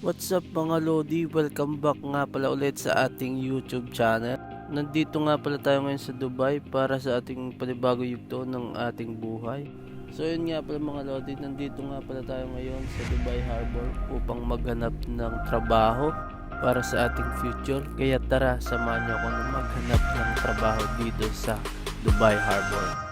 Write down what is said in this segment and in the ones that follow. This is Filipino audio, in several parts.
What's up mga Lodi? Welcome back nga pala ulit sa ating YouTube channel. Nandito nga pala tayo ngayon sa Dubai para sa ating panibagong yugto ng ating buhay. So yun nga pala mga Lodi, nandito nga pala tayo ngayon sa Dubai Harbor upang maghanap ng trabaho para sa ating future. Kaya tara, samahan niyo ako na maghanap ng trabaho dito sa Dubai Harbor.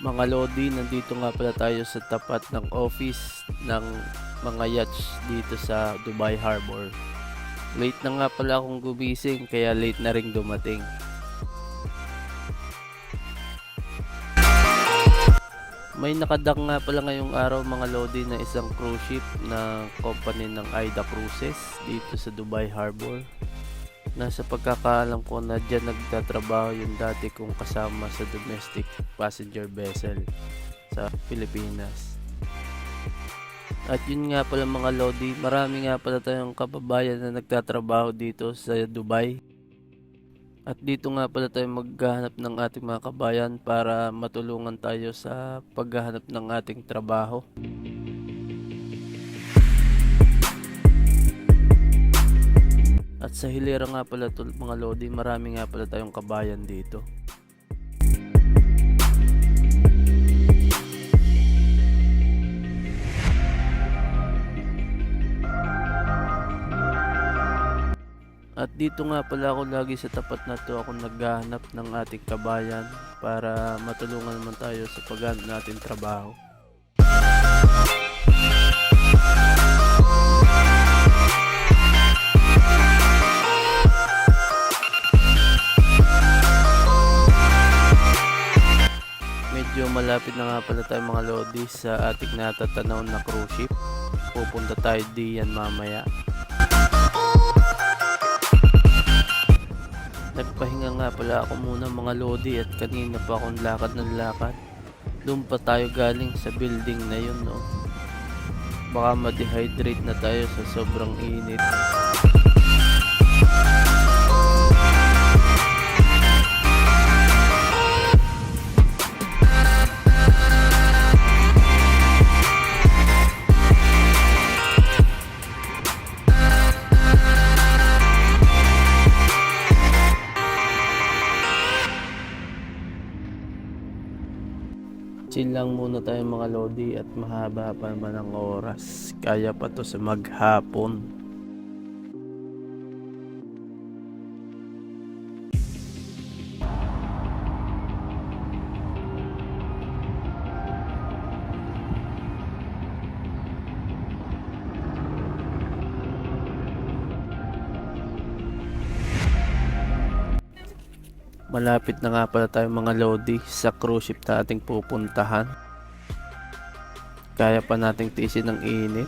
Mga Lodi, nandito nga pala tayo sa tapat ng office ng mga yachts dito sa Dubai Harbor. Late na nga pala akong gumising kaya late na ring dumating. May nakadak nga pala ngayong araw mga Lodi na isang cruise ship na company ng Aida Cruises dito sa Dubai Harbor. Nasa pagkakaalam ko na dyan nagtatrabaho yung dati kong kasama sa domestic passenger vessel sa Pilipinas. At yun nga pala mga Lodi, marami nga pala tayong kababayan na nagtatrabaho dito sa Dubai. At dito nga pala tayo maghahanap ng ating mga kabayan para matulungan tayo sa paghahanap ng ating trabaho. At sa hilera nga pala mga Lodi, marami nga pala tayong kabayan dito. At dito nga pala ako lagi sa tapat na to, ako naghahanap ng ating kabayan para matulungan naman tayo sa paghahanap natin trabaho. Medyo malapit na nga pala tayo mga Lodi sa ating natatanaw na cruise ship. Pupunta tayo diyan mamaya. Nagpahinga nga pala ako muna mga Lodi at kanina pa akong lakad ng lakad. Doon pa tayo galing sa building na yun, no? Baka ma-dehydrate na tayo sa sobrang init. Chill lang muna tayo mga Lodi at mahaba pa naman ang oras. Kaya pa to sa maghapon. Malapit na nga pala tayo mga Lodi sa cruise ship na ating pupuntahan. Kaya pa nating tiisin ng init.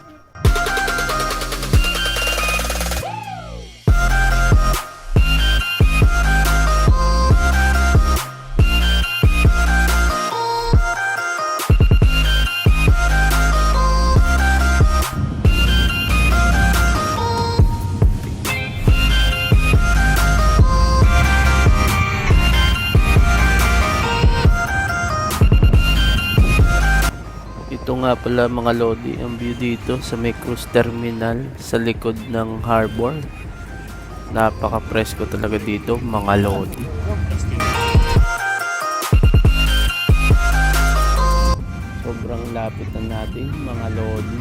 Ito nga pala mga Lodi ang view dito sa may cruise terminal sa likod ng harbor. Napaka-presko talaga dito mga Lodi. Sobrang lapit na natin mga Lodi.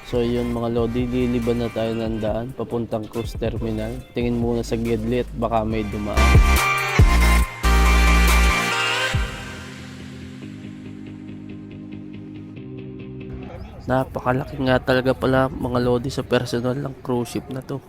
So yun mga Lodi, liliban na tayo ng daan papuntang cruise terminal. Tingin muna sa gidlit, baka may dumaan. Napakalaki nga talaga pala mga Lodi sa personal ng cruise ship na to.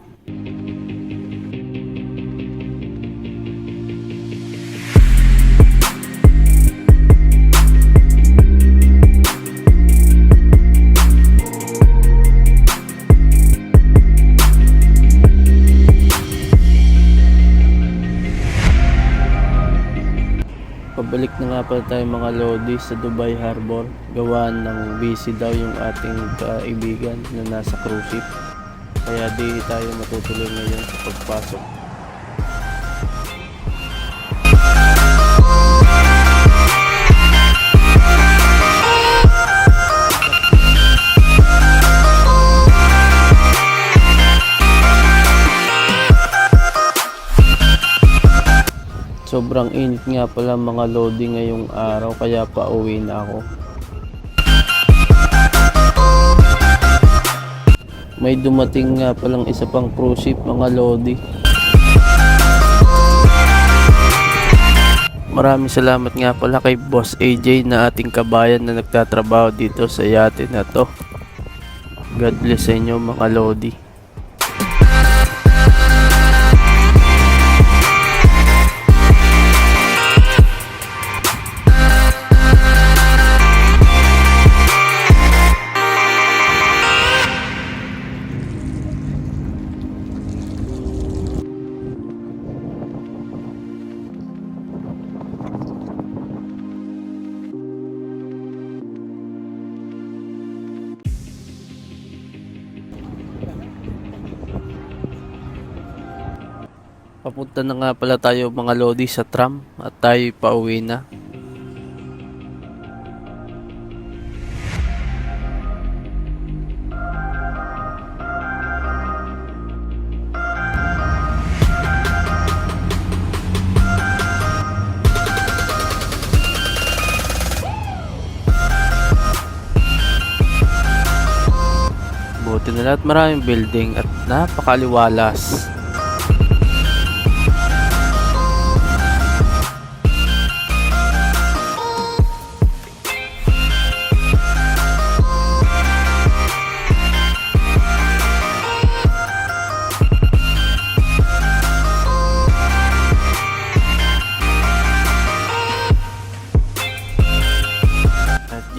Pabalik na nga pala tayo mga lodi sa Dubai Harbor. Gawaan ng busy daw yung ating kaibigan na nasa cruise ship. Kaya di tayo matutuloy ngayon sa pagpasok. Sobrang init nga pala mga lodi ngayong araw kaya pauwi na ako. May dumating nga palang isa pang cruise ship mga lodi. Maraming salamat nga pala kay Boss AJ na ating kabayan na nagtatrabaho dito sa yate na to. God bless sa inyo mga lodi. Papunta na nga pala tayo mga lodi sa tram at tayo pauwi na. Buti na lahat maraming building at napakaliwalas.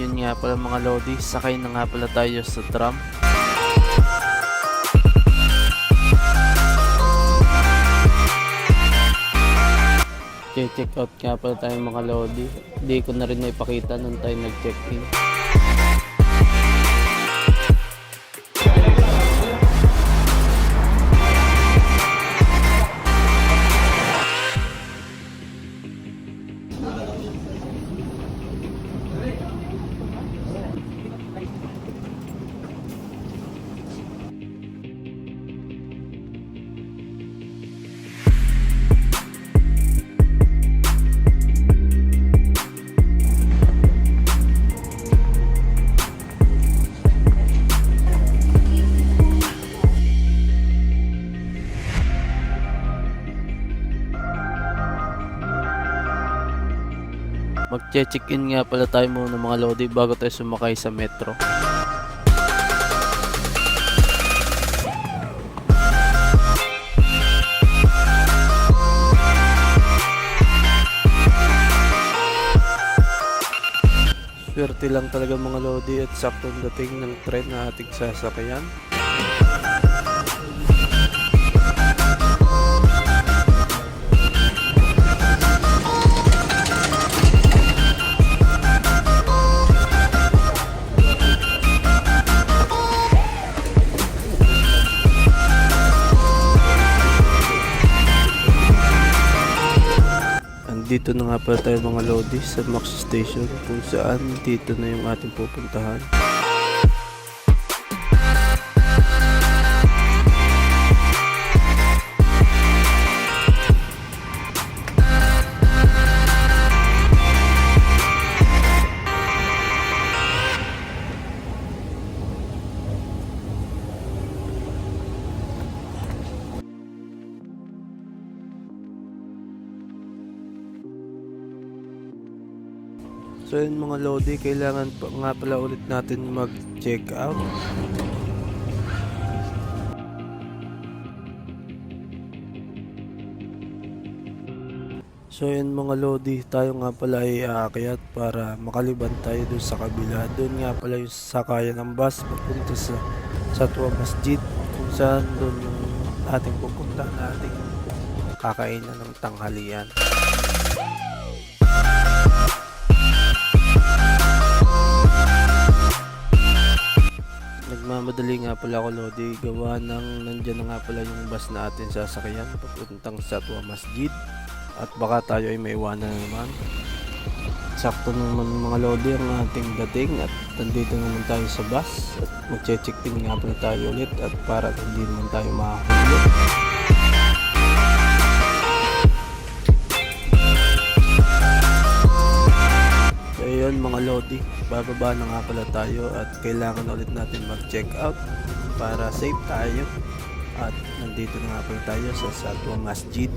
Yun nga pala mga lodi, sakay na nga pala tayo sa tram. Check out nga pala tayo mga lodi. Hindi ko na rin naipakita nung tayo nag-check-in. Mag-check-in nga pala tayo muna mga lodi bago tayo sumakay sa metro. Swerte lang talaga mga lodi at saktong dating ng tren na ating sasakyan. Dito na nga pala tayo mga lodi sa Max Station kung saan dito na yung ating pupuntahan. So yun mga lodi, kailangan pa nga pala ulit natin mag-check out. So yun mga lodi, tayo nga pala ay aakyat para makaliban tayo dun sa kabila. Doon nga pala yung sakayan ng bus papunta sa Satwa Masjid kung saan doon yung ating pupunta na ating kakainan ng tanghalian. nagmamadali nga pala ako Lodi, gawa ng nandyan na nga pala yung bus na atin sasakyan papuntang Satwa Masjid at baka tayo ay maiwanan na naman. Sakto naman mga Lodi ang ating dating at nandito naman tayo sa bus at magche-check din nga pala tayo ulit at para hindi naman tayo mahuli. So ayun mga Lodi, bababa na nga pala tayo at kailangan ulit natin mag-check out para safe tayo at nandito na nga pala tayo sa Satwa Masjid.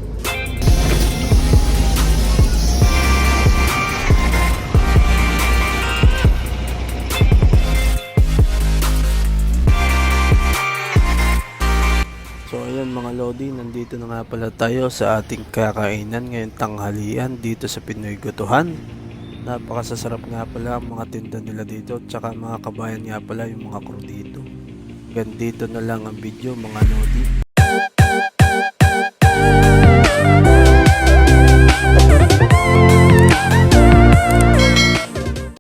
So ayan mga Lodi, nandito na nga pala tayo sa ating kakainan ngayong tanghalian dito sa Pinoy Gotohan. Napakasasarap nga pala ang mga tinda nila dito, tsaka mga kabayan nga pala yung mga crew dito. Hanggang dito na lang ang video mga Lodi.